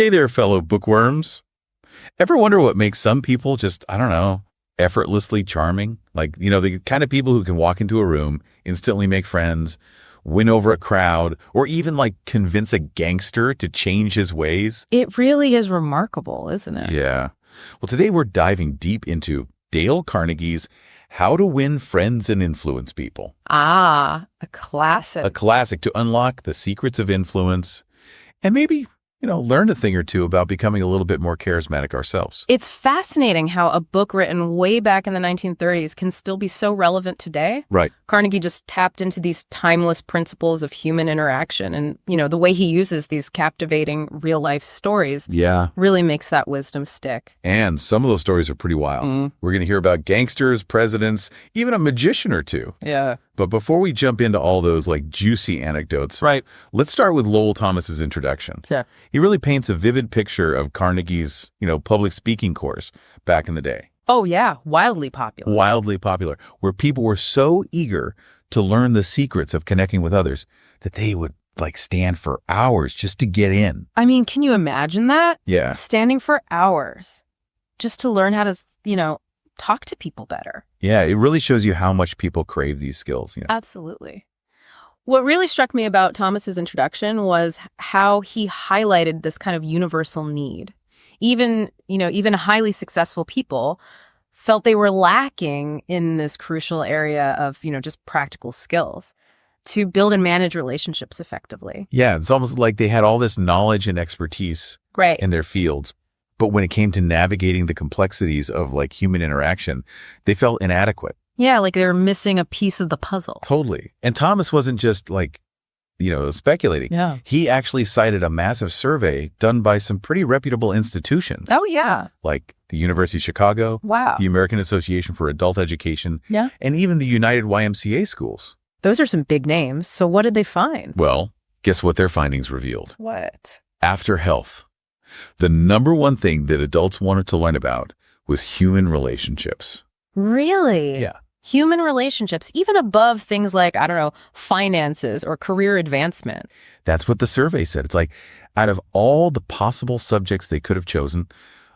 Hey there, fellow bookworms. Ever wonder what makes some people just, I don't know, effortlessly charming? Like, the kind of people who can walk into a room, instantly make friends, win over a crowd, or even convince a gangster to change his ways? It really is remarkable, isn't it? Yeah. Well, today we're diving deep into Dale Carnegie's How to Win Friends and Influence People. Ah, a classic. A classic to unlock the secrets of influence and maybe learn a thing or two about becoming a little bit more charismatic ourselves. It's fascinating how a book written way back in the 1930s can still be so relevant today. Right. Carnegie just tapped into these timeless principles of human interaction. And, the way he uses these captivating real-life stories really makes that wisdom stick. And some of those stories are pretty wild. We're going to hear about gangsters, presidents, even a magician or two. Yeah. But before we jump into all those juicy anecdotes, right, let's start with Lowell Thomas's introduction. Yeah. He really paints a vivid picture of Carnegie's, public speaking course back in the day. Oh, yeah. Wildly popular. Wildly popular, where people were so eager to learn the secrets of connecting with others that they would stand for hours just to get in. I mean, can you imagine that? Yeah. Standing for hours just to learn how to, talk to people better. Yeah, it really shows you how much people crave these skills. Absolutely. What really struck me about Thomas's introduction was how he highlighted this kind of universal need. Even highly successful people felt they were lacking in this crucial area of, just practical skills to build and manage relationships effectively. Yeah, it's almost like they had all this knowledge and expertise in their fields. But when it came to navigating the complexities of human interaction, they felt inadequate. Yeah, like they were missing a piece of the puzzle. Totally. And Thomas wasn't just speculating. Yeah. He actually cited a massive survey done by some pretty reputable institutions. Oh, yeah. Like the University of Chicago, wow, the American Association for Adult Education, yeah, and even the United YMCA schools. Those are some big names. So what did they find? Well, guess what their findings revealed? What? After health, the number one thing that adults wanted to learn about was human relationships. Really? Yeah. Human relationships, even above things like, I don't know, finances or career advancement. That's what the survey said. It's out of all the possible subjects they could have chosen,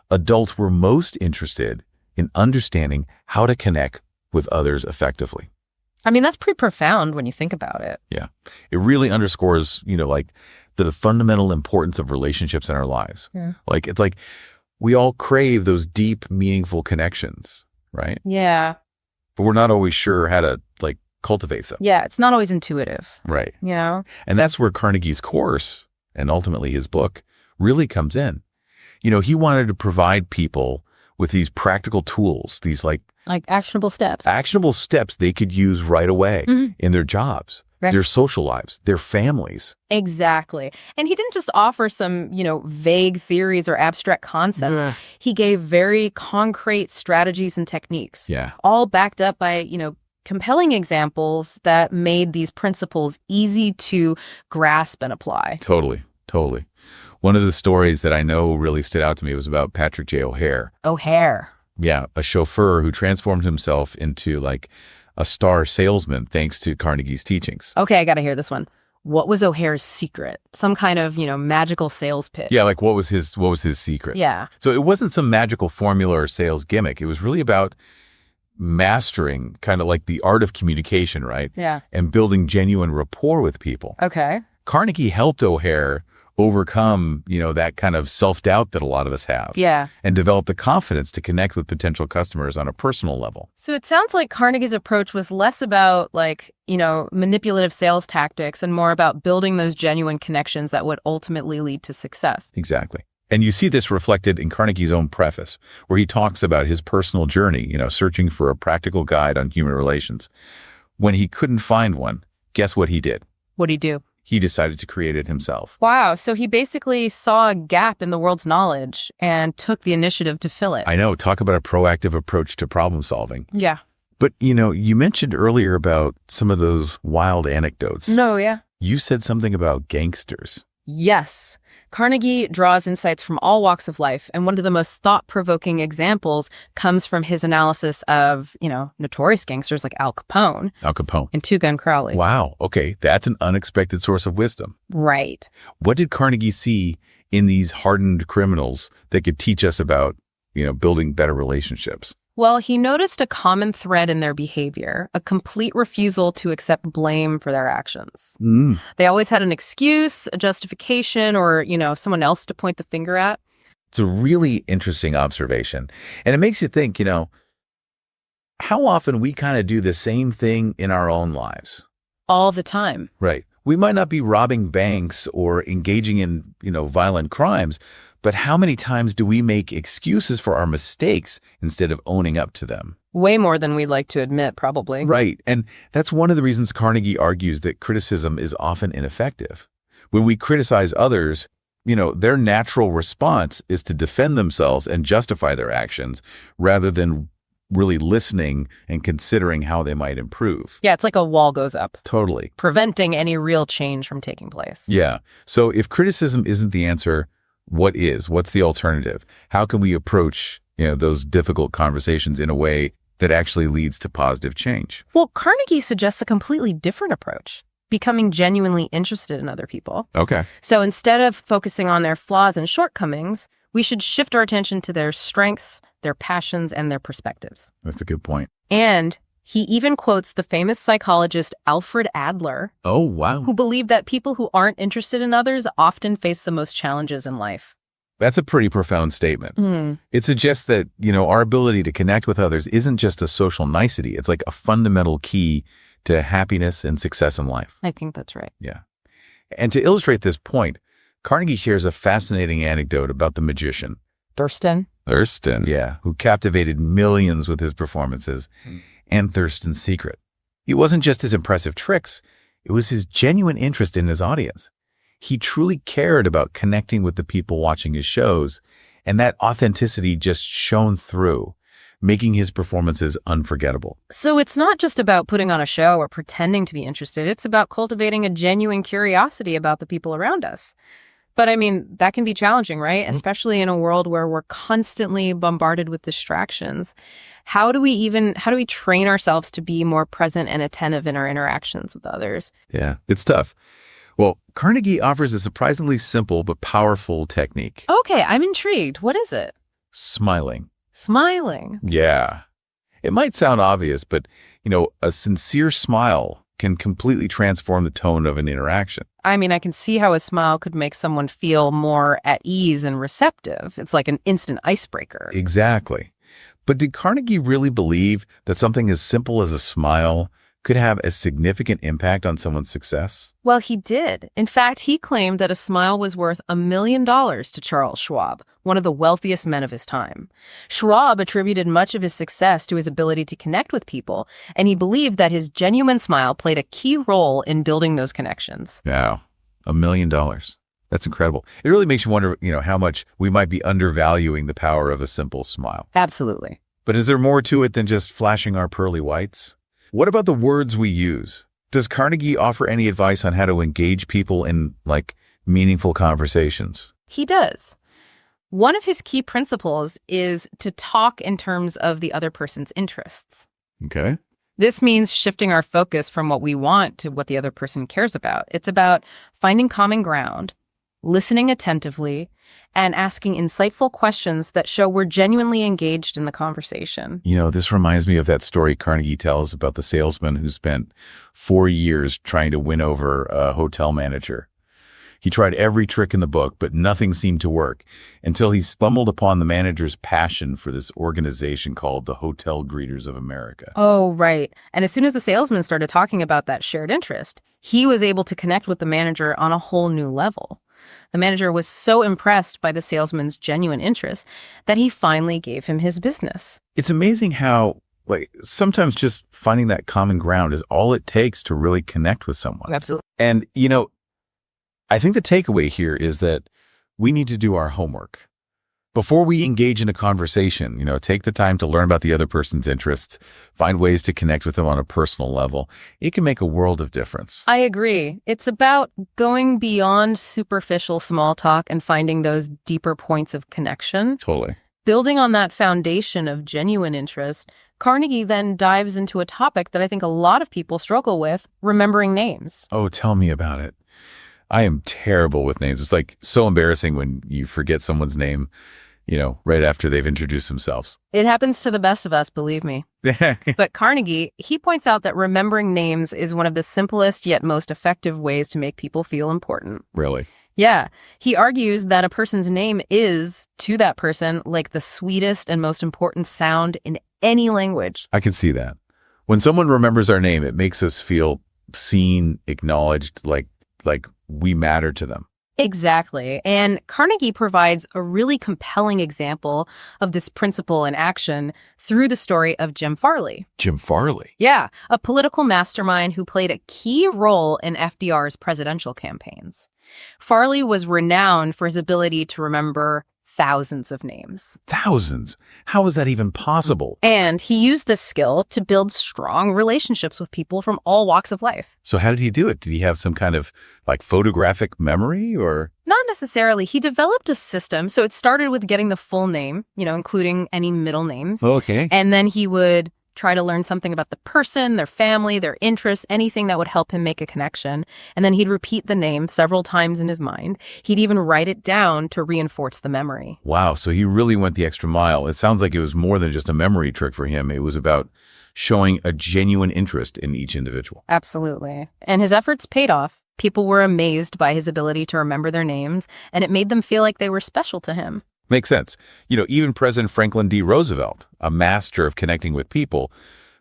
adults were most interested in understanding how to connect with others effectively. I mean, that's pretty profound when you think about it. Yeah. It really underscores, the fundamental importance of relationships in our lives. Yeah. It's we all crave those deep, meaningful connections, right? Yeah. But we're not always sure how to cultivate them. Yeah, it's not always intuitive. Right. And that's where Carnegie's course and ultimately his book really comes in. He wanted to provide people with these practical tools, these actionable steps. Actionable steps they could use right away in their jobs, their social lives, their families. Exactly. And he didn't just offer some, vague theories or abstract concepts. He gave very concrete strategies and techniques. Yeah. All backed up by, compelling examples that made these principles easy to grasp and apply. Totally. One of the stories that I know really stood out to me was about Patrick J. O'Hare. O'Hare. Yeah, a chauffeur who transformed himself into a star salesman thanks to Carnegie's teachings. Okay, I got to hear this one. What was O'Hare's secret? Some kind of, magical sales pitch. Yeah, what was his secret? Yeah. So it wasn't some magical formula or sales gimmick. It was really about mastering kind of the art of communication, right? Yeah. And building genuine rapport with people. Okay. Carnegie helped O'Hare overcome, that kind of self-doubt that a lot of us have. Yeah. And develop the confidence to connect with potential customers on a personal level. So it sounds like Carnegie's approach was less about manipulative sales tactics and more about building those genuine connections that would ultimately lead to success. Exactly. And you see this reflected in Carnegie's own preface, where he talks about his personal journey, searching for a practical guide on human relations. When he couldn't find one, guess what he did? What'd he do? He decided to create it himself. Wow. So he basically saw a gap in the world's knowledge and took the initiative to fill it. I know. Talk about a proactive approach to problem solving. Yeah. But, you mentioned earlier about some of those wild anecdotes. No, yeah. You said something about gangsters. Yes. Carnegie draws insights from all walks of life, and one of the most thought-provoking examples comes from his analysis of, notorious gangsters like Al Capone. Al Capone. And Two Gun Crowley. Wow. Okay. That's an unexpected source of wisdom. Right. What did Carnegie see in these hardened criminals that could teach us about, building better relationships? Well, he noticed a common thread in their behavior, a complete refusal to accept blame for their actions. They always had an excuse, a justification, or, someone else to point the finger at. It's a really interesting observation. And it makes you think, how often we kind of do the same thing in our own lives. All the time. Right. We might not be robbing banks or engaging in, violent crimes, but how many times do we make excuses for our mistakes instead of owning up to them? Way more than we'd like to admit, probably. Right. And that's one of the reasons Carnegie argues that criticism is often ineffective. When we criticize others, their natural response is to defend themselves and justify their actions rather than really listening and considering how they might improve. Yeah, it's like a wall goes up. Totally. Preventing any real change from taking place. Yeah. So if criticism isn't the answer, what is? What's the alternative? How can we approach, those difficult conversations in a way that actually leads to positive change? Well, Carnegie suggests a completely different approach, becoming genuinely interested in other people. Okay. So instead of focusing on their flaws and shortcomings, we should shift our attention to their strengths, their passions, and their perspectives. That's a good point. And he even quotes the famous psychologist Alfred Adler. Oh, wow. Who believed that people who aren't interested in others often face the most challenges in life. That's a pretty profound statement. It suggests that, our ability to connect with others isn't just a social nicety. It's like a fundamental key to happiness and success in life. I think that's right. Yeah. And to illustrate this point, Carnegie shares a fascinating anecdote about the magician. Thurston, yeah, who captivated millions with his performances, and Thurston's secret. It wasn't just his impressive tricks, it was his genuine interest in his audience. He truly cared about connecting with the people watching his shows, and that authenticity just shone through, making his performances unforgettable. So it's not just about putting on a show or pretending to be interested, it's about cultivating a genuine curiosity about the people around us. But I mean, that can be challenging, right? Especially in a world where we're constantly bombarded with distractions. How do we train ourselves to be more present and attentive in our interactions with others? Yeah, it's tough. Well, Carnegie offers a surprisingly simple but powerful technique. Okay, I'm intrigued. What is it? Smiling. Smiling. Yeah. It might sound obvious, but, a sincere smile can completely transform the tone of an interaction. I mean, I can see how a smile could make someone feel more at ease and receptive. It's like an instant icebreaker. Exactly. But did Carnegie really believe that something as simple as a smile could have a significant impact on someone's success? Well, he did. In fact, he claimed that a smile was worth $1 million to Charles Schwab, one of the wealthiest men of his time. Schwab attributed much of his success to his ability to connect with people, and he believed that his genuine smile played a key role in building those connections. Wow, $1 million. That's incredible. It really makes you wonder, how much we might be undervaluing the power of a simple smile. Absolutely. But is there more to it than just flashing our pearly whites? What about the words we use? Does Carnegie offer any advice on how to engage people in, meaningful conversations? He does. One of his key principles is to talk in terms of the other person's interests. Okay. This means shifting our focus from what we want to what the other person cares about. It's about finding common ground, listening attentively, and asking insightful questions that show we're genuinely engaged in the conversation. This reminds me of that story Carnegie tells about the salesman who spent 4 years trying to win over a hotel manager. He tried every trick in the book, but nothing seemed to work until he stumbled upon the manager's passion for this organization called the Hotel Greeters of America. Oh, right. And as soon as the salesman started talking about that shared interest, he was able to connect with the manager on a whole new level. The manager was so impressed by the salesman's genuine interest that he finally gave him his business. It's amazing how, sometimes just finding that common ground is all it takes to really connect with someone. Absolutely. And, I think the takeaway here is that we need to do our homework. Before we engage in a conversation, take the time to learn about the other person's interests, find ways to connect with them on a personal level. It can make a world of difference. I agree. It's about going beyond superficial small talk and finding those deeper points of connection. Totally. Building on that foundation of genuine interest, Carnegie then dives into a topic that I think a lot of people struggle with, remembering names. Oh, tell me about it. I am terrible with names. It's like so embarrassing when you forget someone's name, right after they've introduced themselves. It happens to the best of us, believe me. But Carnegie, he points out that remembering names is one of the simplest yet most effective ways to make people feel important. Really? Yeah. He argues that a person's name is, to that person, like the sweetest and most important sound in any language. I can see that. When someone remembers our name, it makes us feel seen, acknowledged, like we matter to them. Exactly. And Carnegie provides a really compelling example of this principle in action through the story of Jim Farley. Jim Farley? Yeah, a political mastermind who played a key role in FDR's presidential campaigns. Farley was renowned for his ability to remember thousands of names. Thousands? How is that even possible? And he used this skill to build strong relationships with people from all walks of life. So how did he do it? Did he have some kind of photographic memory or? Not necessarily. He developed a system. So it started with getting the full name, including any middle names. Okay. And then he would try to learn something about the person, their family, their interests, anything that would help him make a connection. And then he'd repeat the name several times in his mind. He'd even write it down to reinforce the memory. Wow. So he really went the extra mile. It sounds like it was more than just a memory trick for him. It was about showing a genuine interest in each individual. Absolutely. And his efforts paid off. People were amazed by his ability to remember their names, and it made them feel like they were special to him. Makes sense. Even President Franklin D. Roosevelt, a master of connecting with people,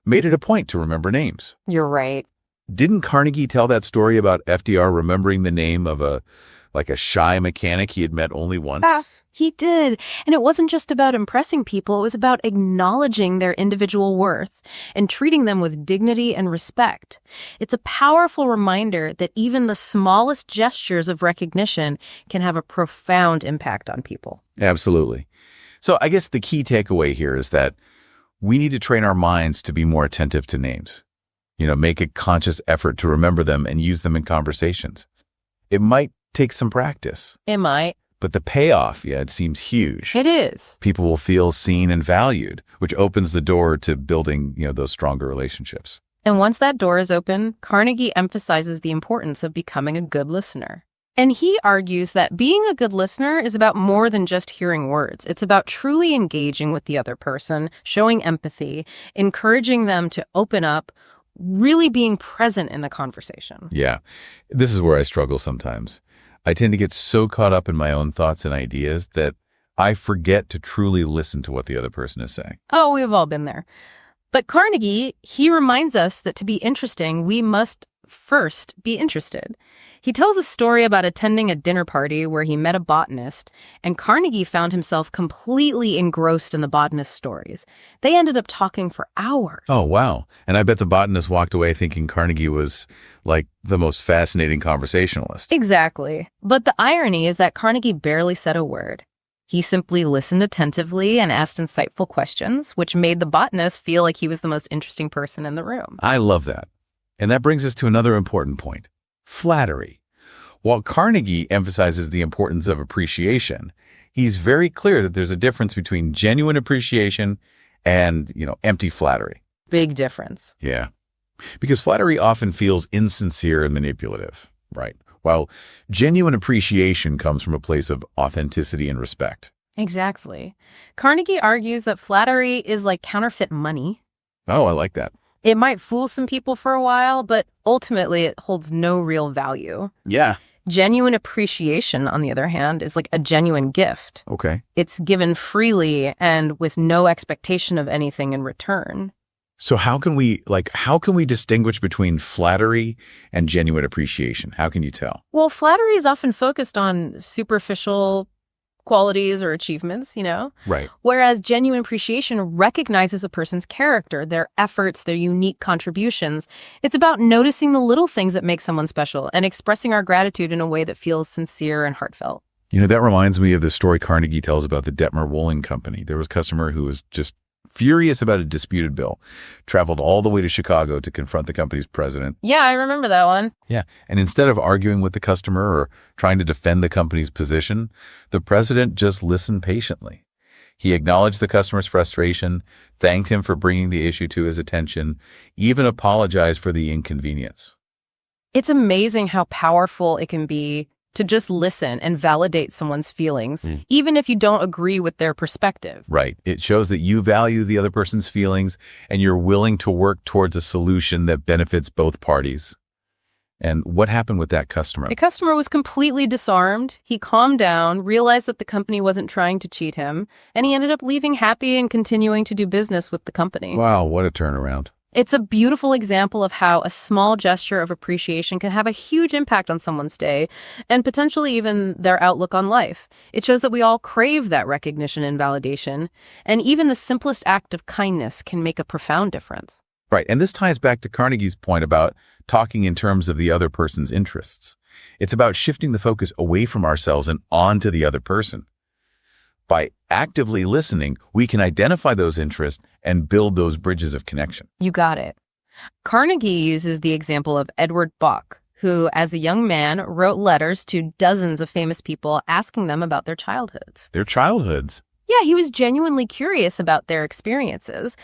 made it a point to remember names. You're right. Didn't Carnegie tell that story about FDR remembering the name of a shy mechanic he had met only once? He did. And it wasn't just about impressing people. It was about acknowledging their individual worth and treating them with dignity and respect. It's a powerful reminder that even the smallest gestures of recognition can have a profound impact on people. Absolutely. So I guess the key takeaway here is that we need to train our minds to be more attentive to names. Make a conscious effort to remember them and use them in conversations. It might take some practice. It might. But the payoff, it seems huge. It is. People will feel seen and valued, which opens the door to building, those stronger relationships. And once that door is open, Carnegie emphasizes the importance of becoming a good listener. And he argues that being a good listener is about more than just hearing words. It's about truly engaging with the other person, showing empathy, encouraging them to open up, really being present in the conversation. Yeah, this is where I struggle sometimes. I tend to get so caught up in my own thoughts and ideas that I forget to truly listen to what the other person is saying. Oh, we've all been there. But Carnegie, he reminds us that to be interesting, we must first be interested. He tells a story about attending a dinner party where he met a botanist, and Carnegie found himself completely engrossed in the botanist's stories. They ended up talking for hours. Oh, wow. And I bet the botanist walked away thinking Carnegie was like the most fascinating conversationalist. Exactly. But the irony is that Carnegie barely said a word. He simply listened attentively and asked insightful questions, which made the botanist feel like he was the most interesting person in the room. I love that. And that brings us to another important point. Flattery. While Carnegie emphasizes the importance of appreciation, he's very clear that there's a difference between genuine appreciation and, empty flattery. Big difference. Yeah. Because flattery often feels insincere and manipulative, right? While genuine appreciation comes from a place of authenticity and respect. Exactly. Carnegie argues that flattery is like counterfeit money. Oh, I like that. It might fool some people for a while, but ultimately it holds no real value. Yeah. Genuine appreciation, on the other hand, is like a genuine gift. Okay. It's given freely and with no expectation of anything in return. So how can we distinguish between flattery and genuine appreciation? How can you tell? Well, flattery is often focused on superficial qualities or achievements, Right. Whereas genuine appreciation recognizes a person's character, their efforts, their unique contributions. It's about noticing the little things that make someone special and expressing our gratitude in a way that feels sincere and heartfelt. That reminds me of the story Carnegie tells about the Detmer Wooling Company. There was a customer who was just furious about a disputed bill, traveled all the way to Chicago to confront the company's president. Yeah, I remember that one. Yeah. And instead of arguing with the customer or trying to defend the company's position, the president just listened patiently. He acknowledged the customer's frustration, thanked him for bringing the issue to his attention, even apologized for the inconvenience. It's amazing how powerful it can be to just listen and validate someone's feelings, even if you don't agree with their perspective. Right. It shows that you value the other person's feelings and you're willing to work towards a solution that benefits both parties. And what happened with that customer? The customer was completely disarmed. He calmed down, realized that the company wasn't trying to cheat him, and he ended up leaving happy and continuing to do business with the company. Wow, what a turnaround. It's a beautiful example of how a small gesture of appreciation can have a huge impact on someone's day and potentially even their outlook on life. It shows that we all crave that recognition and validation, and even the simplest act of kindness can make a profound difference. Right. And this ties back to Carnegie's point about talking in terms of the other person's interests. It's about shifting the focus away from ourselves and onto the other person. By actively listening, we can identify those interests and build those bridges of connection. You got it. Carnegie uses the example of Edward Bok, who, as a young man, wrote letters to dozens of famous people asking them about their childhoods. Their childhoods. Yeah, he was genuinely curious about their experiences,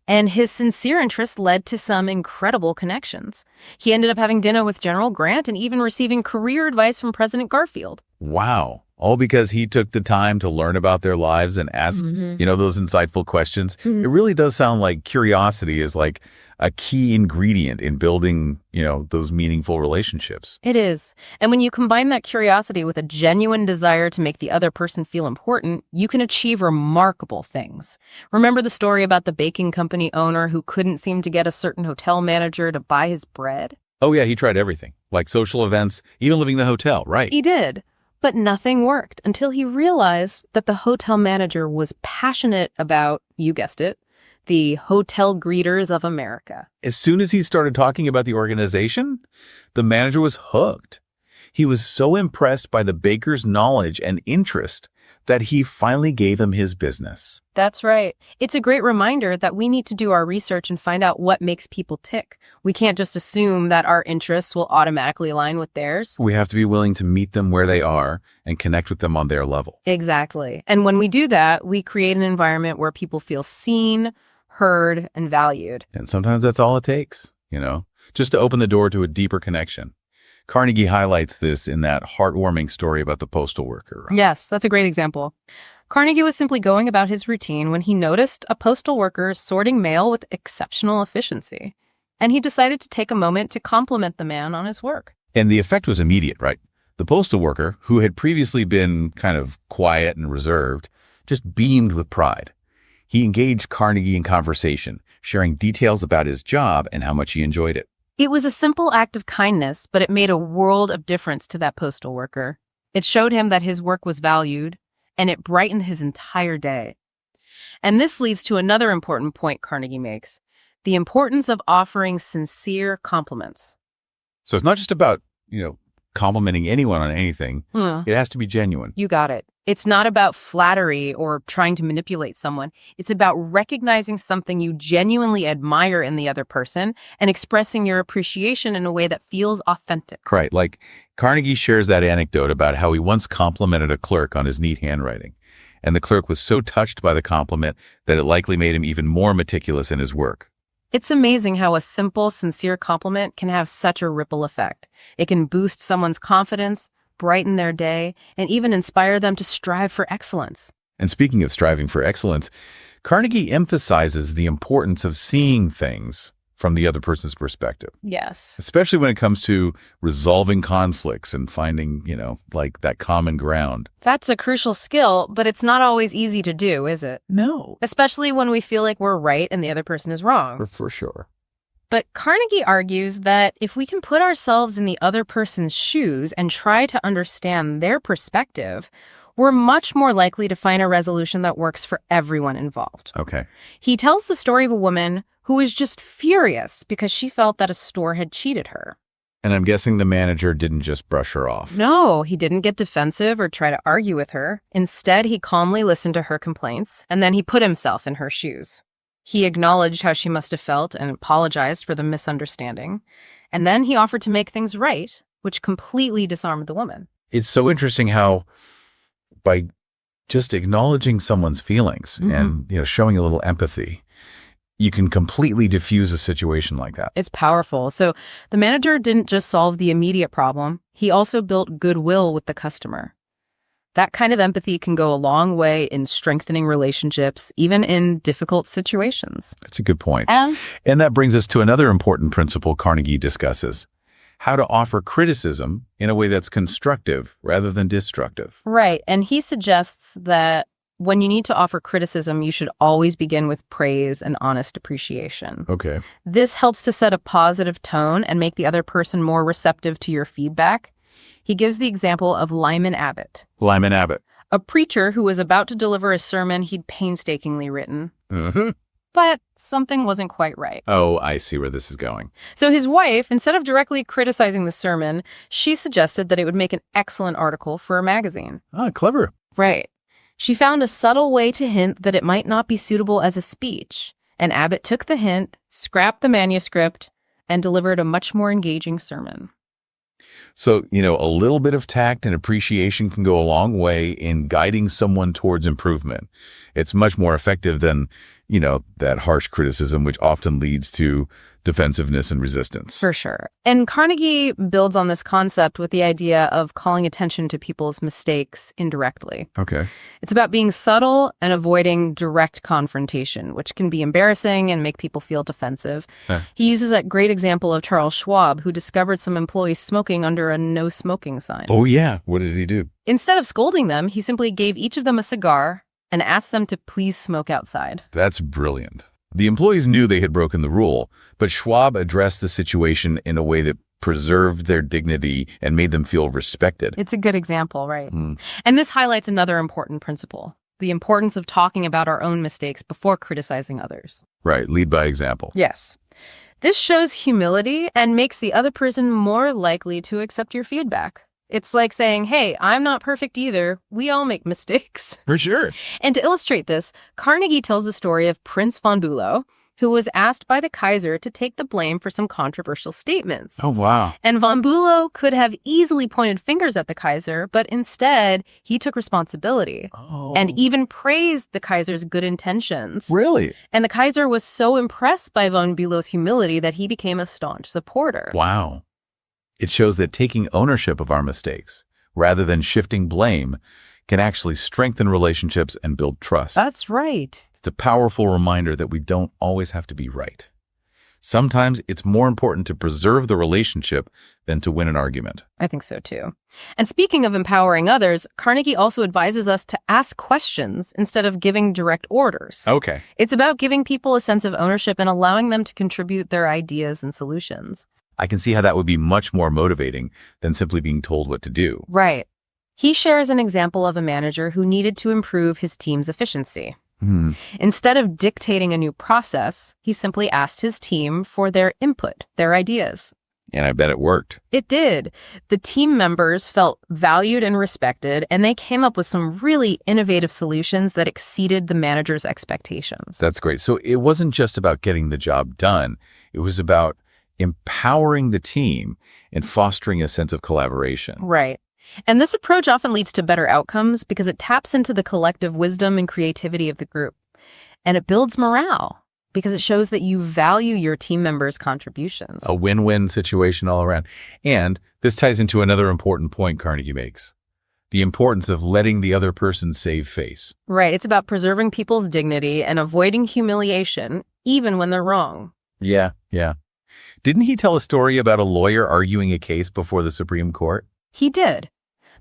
and his sincere interest led to some incredible connections. He ended up having dinner with General Grant and even receiving career advice from President Garfield. Wow. All because he took the time to learn about their lives and ask, those insightful questions. It really does sound like curiosity is like a key ingredient in building, those meaningful relationships. It is. And when you combine that curiosity with a genuine desire to make the other person feel important, you can achieve remarkable things. Remember the story about the baking company owner who couldn't seem to get a certain hotel manager to buy his bread? Oh, yeah, he tried everything, like social events, even living in the hotel, right? He did. But nothing worked until he realized that the hotel manager was passionate about, you guessed it, the hotel greeters of America. As soon as he started talking about the organization, the manager was hooked. He was so impressed by the baker's knowledge and interest that he finally gave him his business. That's right. It's a great reminder that we need to do our research and find out what makes people tick. We can't just assume that our interests will automatically align with theirs. We have to be willing to meet them where they are and connect with them on their level. Exactly. And when we do that, we create an environment where people feel seen, heard, and valued. And sometimes that's all it takes, just to open the door to a deeper connection. Carnegie highlights this in that heartwarming story about the postal worker. Yes, that's a great example. Carnegie was simply going about his routine when he noticed a postal worker sorting mail with exceptional efficiency. And he decided to take a moment to compliment the man on his work. And the effect was immediate, right? The postal worker, who had previously been kind of quiet and reserved, just beamed with pride. He engaged Carnegie in conversation, sharing details about his job and how much he enjoyed it. It was a simple act of kindness, but it made a world of difference to that postal worker. It showed him that his work was valued, and it brightened his entire day. And this leads to another important point Carnegie makes, the importance of offering sincere compliments. So it's not just about, complimenting anyone on anything. It has to be genuine. You got it. It's not about flattery or trying to manipulate someone. It's about recognizing something you genuinely admire in the other person and expressing your appreciation in a way that feels authentic. Right. Like Carnegie shares that anecdote about how he once complimented a clerk on his neat handwriting. And the clerk was so touched by the compliment that it likely made him even more meticulous in his work. It's amazing how a simple, sincere compliment can have such a ripple effect. It can boost someone's confidence, brighten their day, and even inspire them to strive for excellence. And speaking of striving for excellence, Carnegie emphasizes the importance of seeing things from the other person's perspective. Yes. Especially when it comes to resolving conflicts and finding, that common ground. That's a crucial skill, but it's not always easy to do, is it? No. Especially when we feel like we're right and the other person is wrong. For sure. But Carnegie argues that if we can put ourselves in the other person's shoes and try to understand their perspective, we're much more likely to find a resolution that works for everyone involved. Okay. He tells the story of a woman who was just furious because she felt that a store had cheated her. And I'm guessing the manager didn't just brush her off. No, he didn't get defensive or try to argue with her. Instead, he calmly listened to her complaints, and then he put himself in her shoes. He acknowledged how she must have felt and apologized for the misunderstanding. And then he offered to make things right, which completely disarmed the woman. It's so interesting how by just acknowledging someone's feelings and, showing a little empathy, You can completely diffuse a situation like that. It's powerful. So the manager didn't just solve the immediate problem, he also built goodwill with the customer. That kind of empathy can go a long way in strengthening relationships, even in difficult situations. That's a good point. And that brings us to another important principle Carnegie discusses: how to offer criticism in a way that's constructive rather than destructive. Right. And he suggests that when you need to offer criticism, you should always begin with praise and honest appreciation. Okay. This helps to set a positive tone and make the other person more receptive to your feedback. He gives the example of Lyman Abbott. Lyman Abbott. A preacher who was about to deliver a sermon he'd painstakingly written. Mm-hmm. But something wasn't quite right. Oh, I see where this is going. So his wife, instead of directly criticizing the sermon, she suggested that it would make an excellent article for a magazine. Ah, clever. Right. She found a subtle way to hint that it might not be suitable as a speech, and Abbott took the hint, scrapped the manuscript, and delivered a much more engaging sermon. So, a little bit of tact and appreciation can go a long way in guiding someone towards improvement. It's much more effective than, that harsh criticism, which often leads to defensiveness and resistance. For sure. And Carnegie builds on this concept with the idea of calling attention to people's mistakes indirectly. Okay. It's about being subtle and avoiding direct confrontation, which can be embarrassing and make people feel defensive. He uses that great example of Charles Schwab, who discovered some employees smoking under a no smoking sign. Oh, yeah. What did he do? Instead of scolding them, he simply gave each of them a cigar and asked them to please smoke outside. That's brilliant. The employees knew they had broken the rule, but Schwab addressed the situation in a way that preserved their dignity and made them feel respected. It's a good example, right? And this highlights another important principle: the importance of talking about our own mistakes before criticizing others. Right. Lead by example. Yes. This shows humility and makes the other person more likely to accept your feedback. It's like saying, hey, I'm not perfect either. We all make mistakes. For sure. And to illustrate this, Carnegie tells the story of Prince von Bülow, who was asked by the Kaiser to take the blame for some controversial statements. Oh, wow. And von Bülow could have easily pointed fingers at the Kaiser, but instead he took responsibility and even praised the Kaiser's good intentions. Really? And the Kaiser was so impressed by von Bülow's humility that he became a staunch supporter. Wow. It shows that taking ownership of our mistakes, rather than shifting blame, can actually strengthen relationships and build trust. That's right. It's a powerful reminder that we don't always have to be right. Sometimes it's more important to preserve the relationship than to win an argument. I think so too. And speaking of empowering others, Carnegie also advises us to ask questions instead of giving direct orders. Okay. It's about giving people a sense of ownership and allowing them to contribute their ideas and solutions. I can see how that would be much more motivating than simply being told what to do. Right. He shares an example of a manager who needed to improve his team's efficiency. Instead of dictating a new process, he simply asked his team for their input, their ideas. And I bet it worked. It did. The team members felt valued and respected, and they came up with some really innovative solutions that exceeded the manager's expectations. That's great. So it wasn't just about getting the job done. It was about empowering the team and fostering a sense of collaboration. Right. And this approach often leads to better outcomes because it taps into the collective wisdom and creativity of the group. And it builds morale because it shows that you value your team members' contributions. A win-win situation all around. And this ties into another important point Carnegie makes: the importance of letting the other person save face. Right. It's about preserving people's dignity and avoiding humiliation, even when they're wrong. Yeah. Didn't he tell a story about a lawyer arguing a case before the Supreme Court? He did.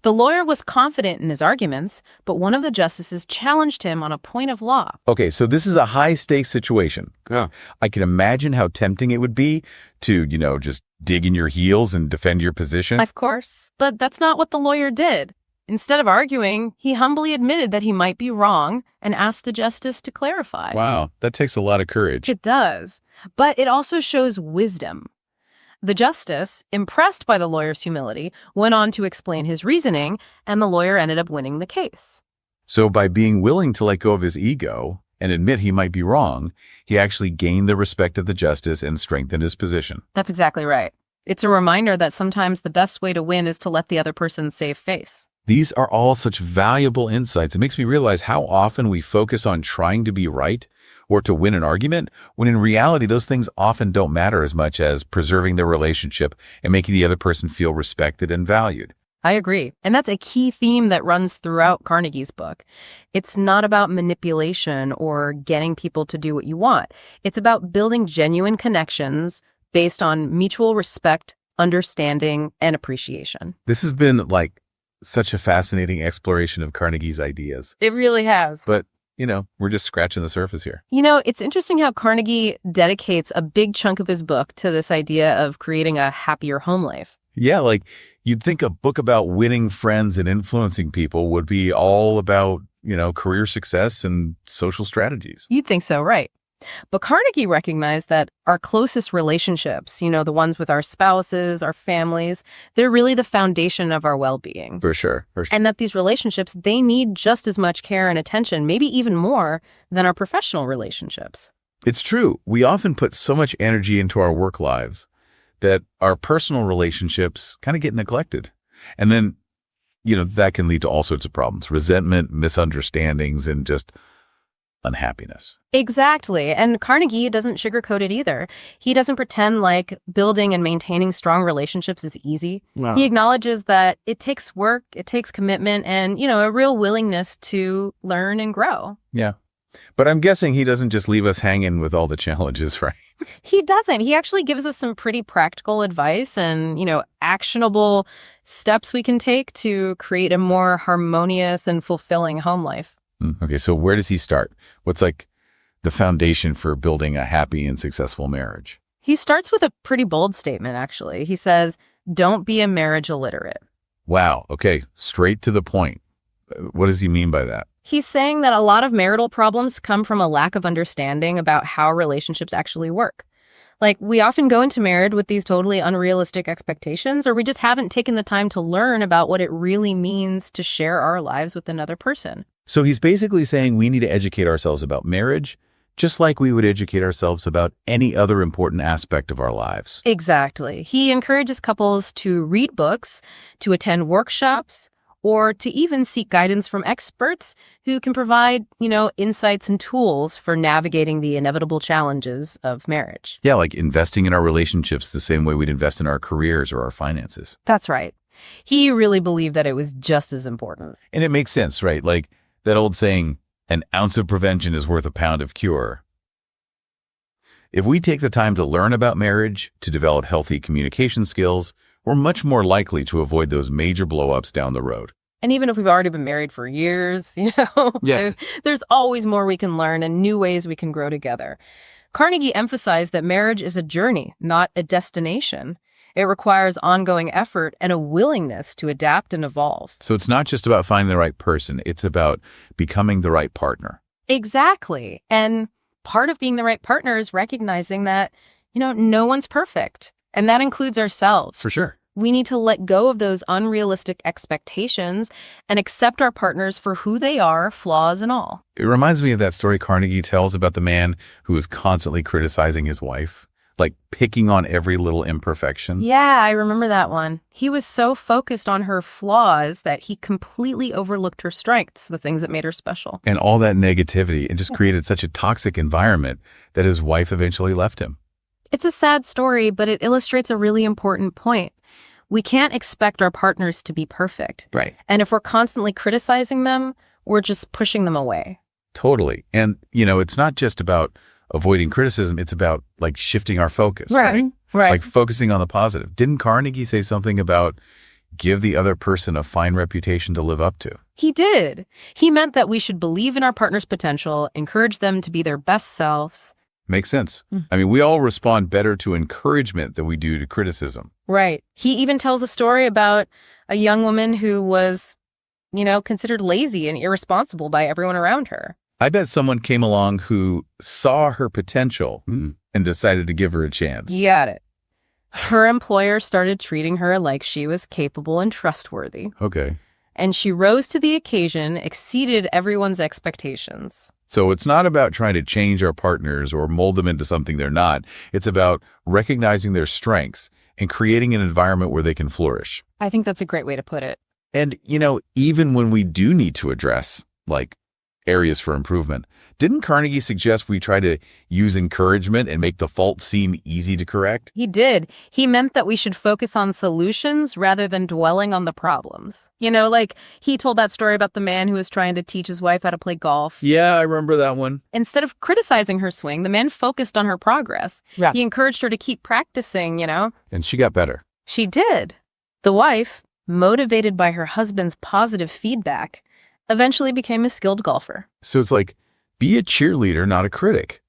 The lawyer was confident in his arguments, but one of the justices challenged him on a point of law. Okay, so this is a high-stakes situation. Yeah. I can imagine how tempting it would be to, just dig in your heels and defend your position. Of course. But that's not what the lawyer did. Instead of arguing, he humbly admitted that he might be wrong and asked the justice to clarify. Wow, that takes a lot of courage. It does. But it also shows wisdom. The justice, impressed by the lawyer's humility, went on to explain his reasoning, and the lawyer ended up winning the case. So by being willing to let go of his ego and admit he might be wrong, he actually gained the respect of the justice and strengthened his position. That's exactly right. It's a reminder that sometimes the best way to win is to let the other person save face. These are all such valuable insights. It makes me realize how often we focus on trying to be right or to win an argument, when in reality, those things often don't matter as much as preserving the relationship and making the other person feel respected and valued. I agree. And that's a key theme that runs throughout Carnegie's book. It's not about manipulation or getting people to do what you want. It's about building genuine connections based on mutual respect, understanding, and appreciation. This has been like such a fascinating exploration of Carnegie's ideas. It really has. But, we're just scratching the surface here. It's interesting how Carnegie dedicates a big chunk of his book to this idea of creating a happier home life. Yeah, like you'd think a book about winning friends and influencing people would be all about, career success and social strategies. You'd think so, right? But Carnegie recognized that our closest relationships, the ones with our spouses, our families, they're really the foundation of our well-being. For sure. And that these relationships, they need just as much care and attention, maybe even more than our professional relationships. It's true. We often put so much energy into our work lives that our personal relationships kind of get neglected. And then, that can lead to all sorts of problems, resentment, misunderstandings, and just unhappiness. Exactly. And Carnegie doesn't sugarcoat it either. He doesn't pretend like building and maintaining strong relationships is easy. Wow. He acknowledges that it takes work, it takes commitment, and, a real willingness to learn and grow. Yeah. But I'm guessing he doesn't just leave us hanging with all the challenges, right? He doesn't. He actually gives us some pretty practical advice and, actionable steps we can take to create a more harmonious and fulfilling home life. Okay, so where does he start? What's like the foundation for building a happy and successful marriage? He starts with a pretty bold statement, actually. He says, don't be a marriage illiterate. Wow. Okay, straight to the point. What does he mean by that? He's saying that a lot of marital problems come from a lack of understanding about how relationships actually work. Like, we often go into marriage with these totally unrealistic expectations, or we just haven't taken the time to learn about what it really means to share our lives with another person. So he's basically saying we need to educate ourselves about marriage, just like we would educate ourselves about any other important aspect of our lives. Exactly. He encourages couples to read books, to attend workshops, or to even seek guidance from experts who can provide, insights and tools for navigating the inevitable challenges of marriage. Yeah, like investing in our relationships the same way we'd invest in our careers or our finances. That's right. He really believed that it was just as important. And it makes sense, right? Like that old saying, an ounce of prevention is worth a pound of cure. If we take the time to learn about marriage, to develop healthy communication skills, we're much more likely to avoid those major blow-ups down the road. And even if we've already been married for years, there's always more we can learn and new ways we can grow together. Carnegie emphasized that marriage is a journey, not a destination. It requires ongoing effort and a willingness to adapt and evolve. So it's not just about finding the right person. It's about becoming the right partner. Exactly. And part of being the right partner is recognizing that, no one's perfect. And that includes ourselves. For sure. We need to let go of those unrealistic expectations and accept our partners for who they are, flaws and all. It reminds me of that story Carnegie tells about the man who was constantly criticizing his wife, like picking on every little imperfection. Yeah, I remember that one. He was so focused on her flaws that he completely overlooked her strengths, the things that made her special. And all that negativity, and just created such a toxic environment that his wife eventually left him. It's a sad story, but it illustrates a really important point. We can't expect our partners to be perfect. Right. And if we're constantly criticizing them, we're just pushing them away. Totally. And, it's not just about avoiding criticism. It's about like shifting our focus. Right. Like focusing on the positive. Didn't Carnegie say something about give the other person a fine reputation to live up to? He did. He meant that we should believe in our partner's potential, encourage them to be their best selves. Makes sense. I mean, we all respond better to encouragement than we do to criticism. Right. He even tells a story about a young woman who was, considered lazy and irresponsible by everyone around her. I bet someone came along who saw her potential and decided to give her a chance. You got it. Her employer started treating her like she was capable and trustworthy. Okay. And she rose to the occasion, exceeded everyone's expectations. So it's not about trying to change our partners or mold them into something they're not. It's about recognizing their strengths and creating an environment where they can flourish. I think that's a great way to put it. And, even when we do need to address, like, areas for improvement, didn't Carnegie suggest we try to use encouragement and make the fault seem easy to correct? He did. He meant that we should focus on solutions rather than dwelling on the problems. Like he told that story about the man who was trying to teach his wife how to play golf. Yeah, I remember that one. Instead of criticizing her swing, the man focused on her progress. Yeah. He encouraged her to keep practicing, And she got better. She did. The wife, motivated by her husband's positive feedback, eventually became a skilled golfer. So it's like, be a cheerleader, not a critic.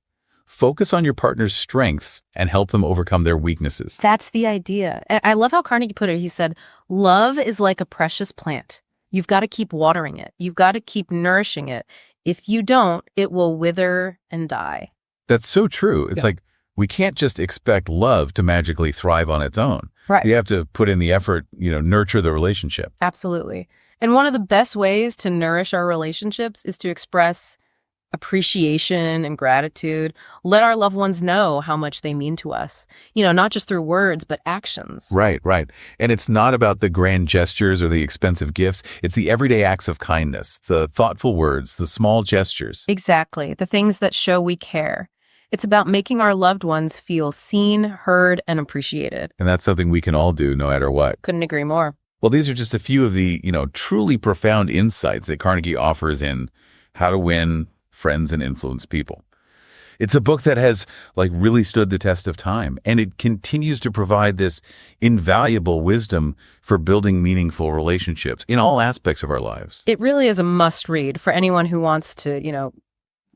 Focus on your partner's strengths and help them overcome their weaknesses. That's the idea. I love how Carnegie put it. He said, love is like a precious plant. You've got to keep watering it. You've got to keep nourishing it. If you don't, it will wither and die. That's so true. It's like, we can't just expect love to magically thrive on its own. Right. You have to put in the effort, nurture the relationship. Absolutely. And one of the best ways to nourish our relationships is to express appreciation and gratitude. Let our loved ones know how much they mean to us, not just through words, but actions. Right. And it's not about the grand gestures or the expensive gifts. It's the everyday acts of kindness, the thoughtful words, the small gestures. Exactly. The things that show we care. It's about making our loved ones feel seen, heard, and appreciated. And that's something we can all do no matter what. Couldn't agree more. Well, these are just a few of the, truly profound insights that Carnegie offers in How to Win Friends and Influence People. It's a book that has really stood the test of time, and it continues to provide this invaluable wisdom for building meaningful relationships in all aspects of our lives. It really is a must read for anyone who wants to,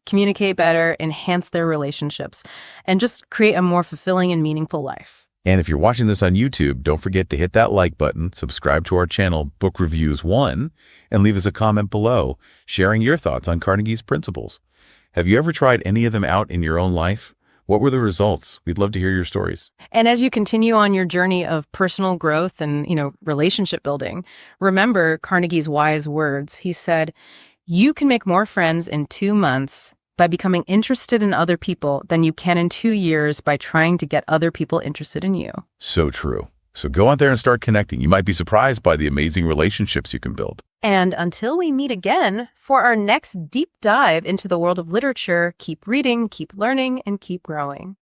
communicate better, enhance their relationships, and just create a more fulfilling and meaningful life. And if you're watching this on YouTube, don't forget to hit that like button, subscribe to our channel, Book Reviews 1, and leave us a comment below, sharing your thoughts on Carnegie's principles. Have you ever tried any of them out in your own life? What were the results? We'd love to hear your stories. And as you continue on your journey of personal growth and, relationship building, remember Carnegie's wise words. He said, "You can make more friends in 2 months by becoming interested in other people than you can in 2 years by trying to get other people interested in you." So true. So go out there and start connecting. You might be surprised by the amazing relationships you can build. And until we meet again for our next deep dive into the world of literature, keep reading, keep learning, and keep growing.